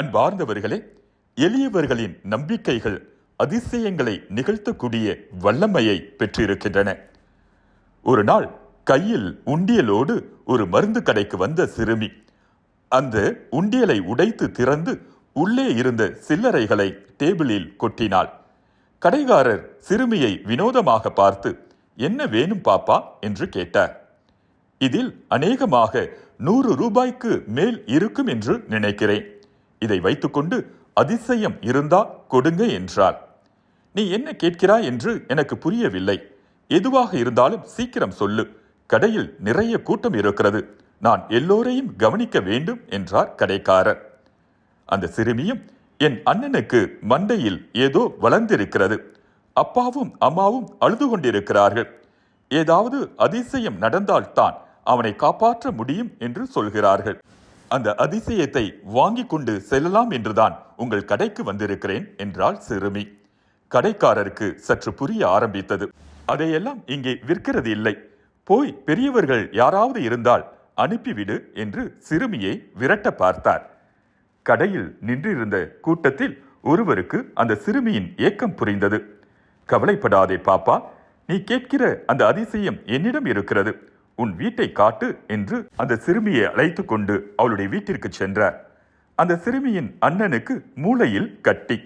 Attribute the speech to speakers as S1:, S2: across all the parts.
S1: அன்பார்ந்தவர்களே, எளியவர்களின் நம்பிக்கைகள் அதிசயங்களை நிகழ்த்தக்கூடிய வல்லமையை பெற்றிருக்கின்றன. ஒரு நாள் கையில் உண்டியலோடு ஒரு மருந்து கடைக்கு வந்த சிறுமி அந்த உண்டியலை உடைத்து திறந்து உள்ளே இருந்த சில்லறைகளை டேபிளில் கொட்டினாள். கடைக்காரர் சிறுமியை வினோதமாக பார்த்து, என்ன வேணும் பாப்பா என்று கேட்டார். இதில் அநேகமாக 100 ரூபாய்க்கு மேல் இருக்கும் என்று நினைக்கிறேன். இதை வைத்துக்கொண்டு அதிசயம் இருந்தா கொடுங்க என்றார். நீ என்ன கேட்கிறாய் என்று எனக்கு புரியவில்லை. எதுவாக இருந்தாலும் சீக்கிரம் சொல்லு. கடையில் நிறைய கூட்டம் இருக்கிறது. நான் எல்லோரையும் கவனிக்க வேண்டும் என்றார் கடைக்காரர். அந்த சிறுமியும், என் அண்ணனுக்கு மண்டையில் ஏதோ வளர்ந்திருக்கிறது. அப்பாவும் அம்மாவும் அழுது கொண்டிருக்கிறார்கள். ஏதாவது அதிசயம் நடந்தால்தான் அவனை காப்பாற்ற முடியும் என்று சொல்கிறார்கள். அந்த அதிசயத்தை வாங்கி கொண்டு செல்லலாம் என்றுதான் உங்கள் கடைக்கு வந்திருக்கிறேன் என்றாள் சிறுமி. கடைக்காரருக்கு சற்று புரிய ஆரம்பித்தது. அதையெல்லாம் இங்கே விற்கிறது இல்லை. போய் பெரியவர்கள் யாராவது இருந்தால் அனுப்பிவிடு என்று சிறுமியை விரட்ட பார்த்தார். கடையில் நின்றிருந்த கூட்டத்தில் ஒருவருக்கு அந்த சிறுமியின் ஏக்கம் புரிந்தது. கவலைப்படாதே பாப்பா, நீ கேட்கிற அந்த அதிசயம் என்னிடம் இருக்கிறது. உன் வீட்டை காட்டு என்று அந்த சிறுமியை அழைத்து கொண்டு அவளுடைய வீட்டிற்கு சென்றார். அந்த சிறுமியின் அண்ணனுக்கு மூளையில் கட்டி,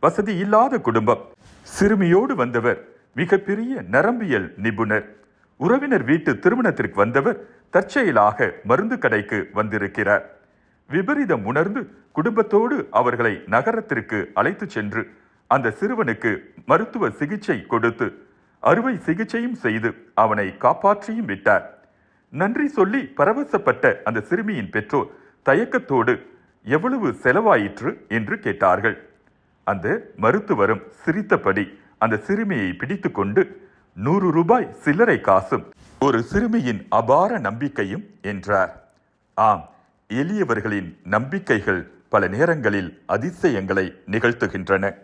S1: வசதி இல்லாத குடும்பம். சிறுமியோடு வந்தவர் மிகப்பெரிய நரம்பியல் நிபுணர். உறவினர் வீட்டு திருமணத்திற்கு வந்தவர் தற்செயலாக மருந்து கடைக்கு வந்திருக்கிறார். விபரீதம் உணர்ந்து குடும்பத்தோடு அவர்களை நகரத்திற்கு அழைத்து சென்று அந்த சிறுவனுக்கு மருத்துவ சிகிச்சை கொடுத்து அறுவை சிகிச்சையும் செய்து அவனை காப்பாற்றியும் விட்டார். நன்றி சொல்லி பரவசப்பட்ட அந்த சிறுமியின் பெற்றோர் தயக்கத்தோடு எவ்வளவு செலவாயிற்று என்று கேட்டார்கள். அந்த மருத்துவரும் சிரித்தபடி அந்த சிறுமியை பிடித்து கொண்டு 100 ரூபாய் சில்லறை காசும் ஒரு சிறுமியின் அபார நம்பிக்கையும் என்றார். ஆம், எளியவர்களின் நம்பிக்கைகள் பல நேரங்களில் அதிசயங்களை நிகழ்த்துகின்றன.